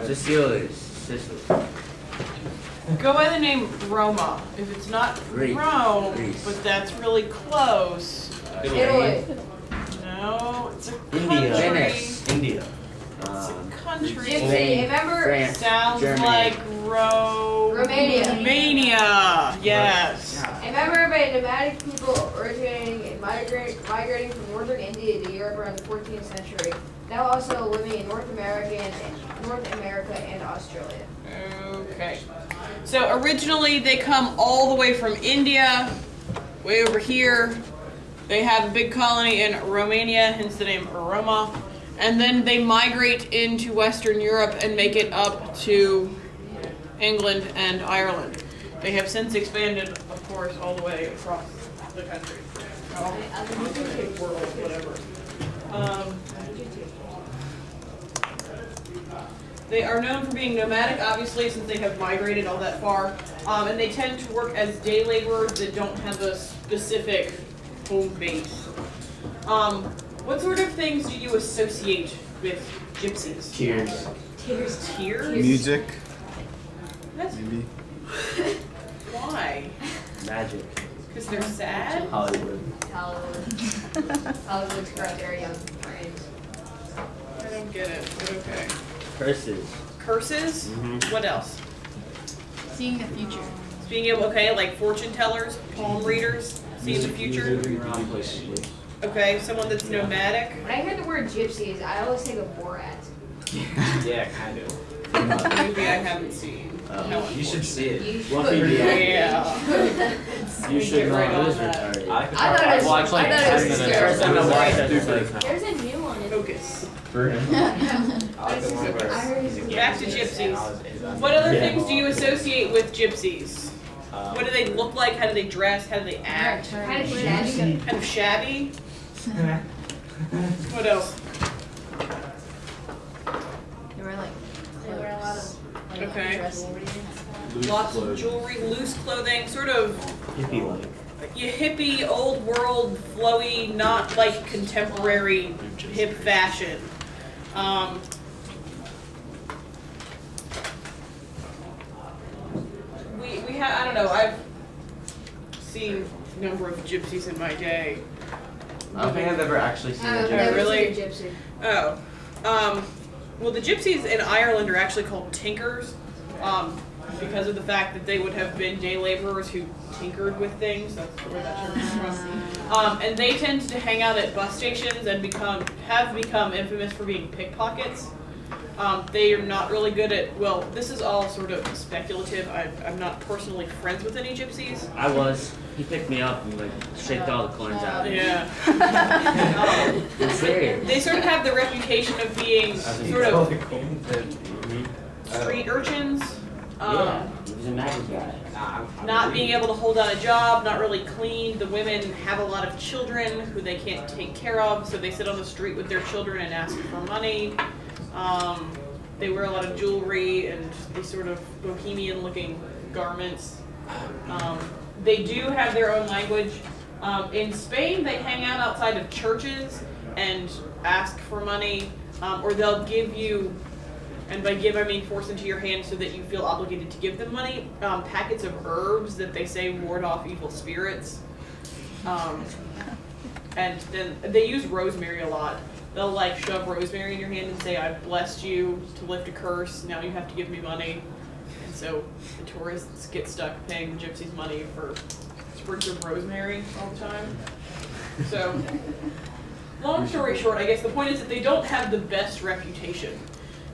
Sicily. Sicily. Go by the name Roma. If it's not Rome, Greece. but that's really close. Italy. No, it's a India. country. Venice. India. It's a country. Gypsy. Remember? France. Sounds Germany. like Romania. Romania. Yes. Remember by nomadic people originating and migrating from northern India to Europe around the 14th century. Now also living in North America and Australia. Okay. So originally they come all the way from India, way over here. They have a big colony in Romania, hence the name Roma. And then they migrate into Western Europe and make it up to England and Ireland. They have since expanded, of course, all the way across the country. World, whatever. They are known for being nomadic, obviously, since they have migrated all that far. And they tend to work as day laborers that don't have a specific home base. What sort of things do you associate with gypsies? Tears. Tears? Music. That's Maybe. why? Magic. Because they're sad? Hollywood. Hollywood's correct, very young brains. I don't get it, but okay. Curses. Curses? Mhm. What else? Seeing the future. Being able, okay, like fortune tellers, palm readers, see the future. Okay, someone that's nomadic. When I hear the word gypsies, I always think of Borat. Yeah, kind of. Movie I haven't seen. No, You should see it. You Fluffy should. Yeah. You should know. right It on was that. retarded. I thought it was- watched like I thought it 10 was minutes. scary. First time I watched that, Stupid. it's like, There's a new one. Focus. I like the one where I heard he's a Back to gangster gypsies. and all his- What other Yeah. things do you associate with gypsies? What do they look like? How do they dress? How do they act? Kind of shabby. Kind of shabby? What else? They wear like They wear a lot of Okay. dresses. Lots of jewelry, loose clothing, sort of hippie-like. hippie, old world, flowy, not like contemporary hip fashion. We have, I don't know, I've seen a number of gypsies in my day. I don't think I've ever actually seen a I've Yeah, never gypsy. really? seen a gypsy. Oh. Well, the gypsies in Ireland are actually called tinkers, because of the fact that they would have been day laborers who tinkered with things. That's where that term comes from. And they tend to hang out at bus stations and have become infamous for being pickpockets. They are not really good at, well, this is all sort of speculative. I'm not personally friends with any gypsies. I was. He picked me up and like shaked all the coins out. Yeah. I'm serious. They sort of have the reputation of being sort of Mhm. street urchins. Yeah, he was a magic guy. Not being able to hold down a job, not really clean. The women have a lot of children who they can't take care of, so they sit on the street with their children and ask for money. They wear a lot of jewelry and these sort of bohemian-looking garments. They do have their own language. In Spain, they hang out outside of churches and ask for money, or they'll give you, and by give I mean force into your hand so that you feel obligated to give them money, packets of herbs that they say ward off evil spirits. And then they use rosemary a lot. They'll like shove rosemary in your hand and say, I've blessed you to lift a curse, now you have to give me money. And so the tourists get stuck paying the gypsies money for sprigs of rosemary all the time. So, long story short, I guess the point is that they don't have the best reputation.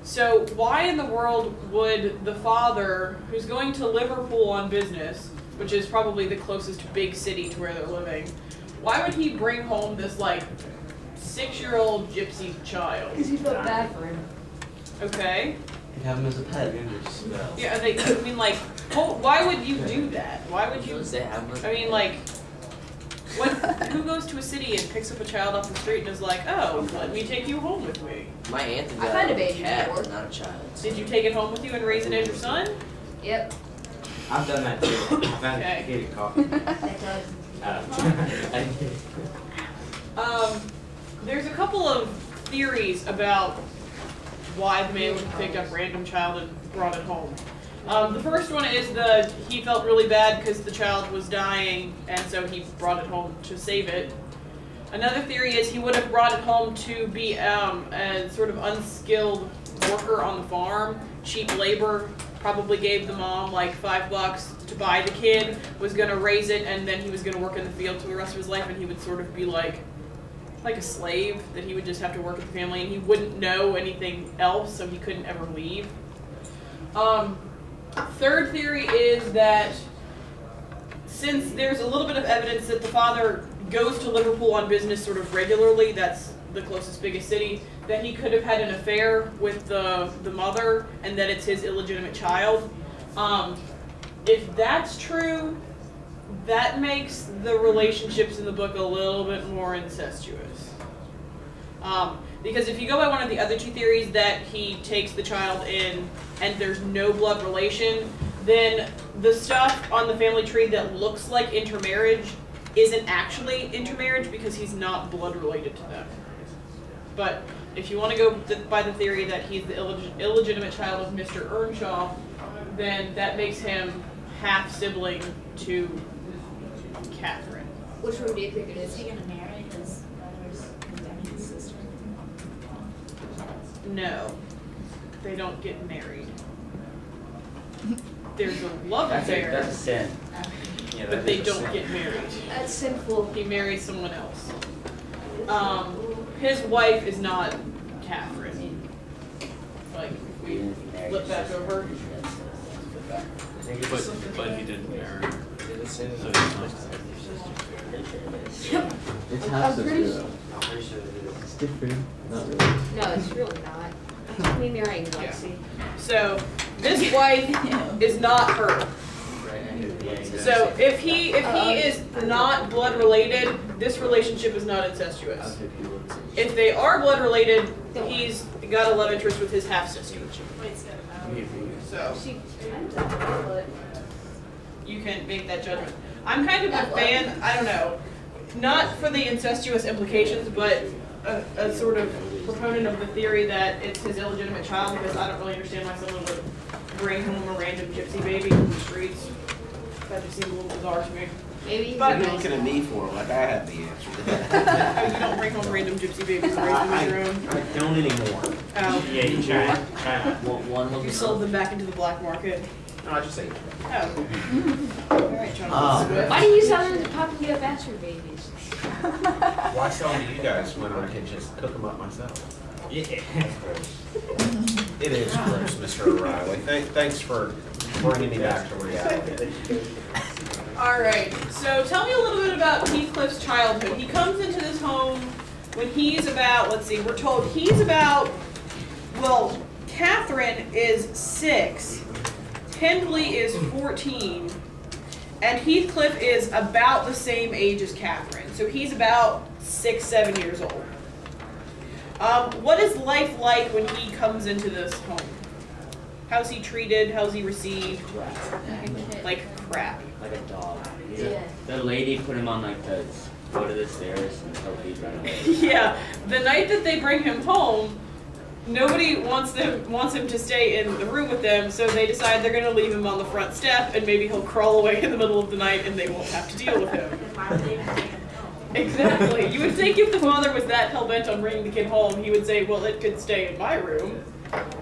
So why in the world would the father, who's going to Liverpool on business, which is probably the closest big city to where they're living, why would he bring home this like 6-year-old gypsy child? Because he felt bad for him. Okay. Could have him as a pet. Yeah, I mean, like, why would you do that? Why would you? I mean, like, who goes to a city and picks up a child off the street and is like, oh, let me take you home with me? My aunt I've had a baby cat, before. not a child. Did you take it home with you and raise it as your son? Yep. I've done that too. I've had Okay. a kid coffee. That does. There's a couple of theories about why the man would have picked up a random child and brought it home. The first one is he felt really bad because the child was dying, and so he brought it home to save it. Another theory is he would have brought it home to be a sort of unskilled worker on the farm, cheap labor, probably gave the mom like $5 to buy the kid, was going to raise it, and then he was going to work in the field for the rest of his life, and he would sort of be like a slave, that he would just have to work with the family, and he wouldn't know anything else, so he couldn't ever leave. Third theory is that since there's a little bit of evidence that the father goes to Liverpool on business sort of regularly, that's the closest biggest city, that he could have had an affair with the mother and that it's his illegitimate child. If that's true, that makes the relationships in the book a little bit more incestuous. Because if you go by one of the other two theories, that he takes the child in and there's no blood relation, then the stuff on the family tree that looks like intermarriage isn't actually intermarriage because he's not blood related to them. But if you want to go by the theory that he's the illegitimate child of Mr. Earnshaw, then that makes him half sibling to Catherine. Which one do you think it Is is? he gonna marry his brother's condemned sister? No, they don't get married. There's a love That's affair, a sin. Yeah, but that they is a don't sin. get married. That's sinful. He marries someone else. His wife is not Catherine. Like, if we flip back over. Flip back. But he didn't marry her. It is a sin. So he's not. It's I'm half pretty sister. I'm pretty sure that it is. It's different. Not really. No, it's really not. That's me marrying Lexi. So this wife is not her. So if he is not blood related, this relationship is not incestuous. If they are blood related, he's got a love interest with his half sister. So She but you can make that judgment. I'm kind of a fan, I don't know, not for the incestuous implications, but a sort of proponent of the theory that it's his illegitimate child, because I don't really understand why someone would bring home a random gypsy baby from the streets. That just seems a little bizarre to me. maybe he's But- a You're nice looking at me for like I have the answer to that. You don't bring home random gypsy babies and raise them on your own. I don't anymore. Oh, Yeah, you try. One you sold them back into the black market. No, I just say. Oh. Alright, Jonathan Swift. Why do you sell them to pop and get bachelor babies? Why sell them to you guys when I can just cook them up myself? Yeah. It is gross, Mr. O'Reilly. Thanks for bringing me back to reality. Alright, so tell me a little bit about Heathcliff's childhood. He comes into this home when he's about, let's see, we're told he's about, well, Catherine is 6, Hindley is 14, and Heathcliff is about the same age as Catherine. So he's about 6, 7 years old. What is life like when he comes into this home? How's he treated? How's he received? Like crap. Like a dog. Yeah. The lady put him on like the foot of the stairs and hope he'd run away. Yeah, the night that they bring him home, nobody wants him to stay in the room with them, so they decide they're going to leave him on the front step, and maybe he'll crawl away in the middle of the night, and they won't have to deal with him. Why would they even take him home? Exactly. You would think if the father was that hell-bent on bringing the kid home, he would say, well, it could stay in my room.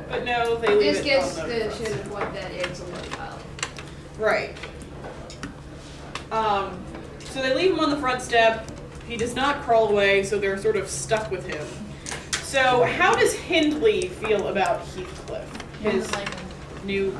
But no, they leave This it gets on the the shit of what that is on the child. Right. So they leave him on the front step. He does not crawl away, so they're sort of stuck with him. So how does Hindley feel about Heathcliff, his Like, new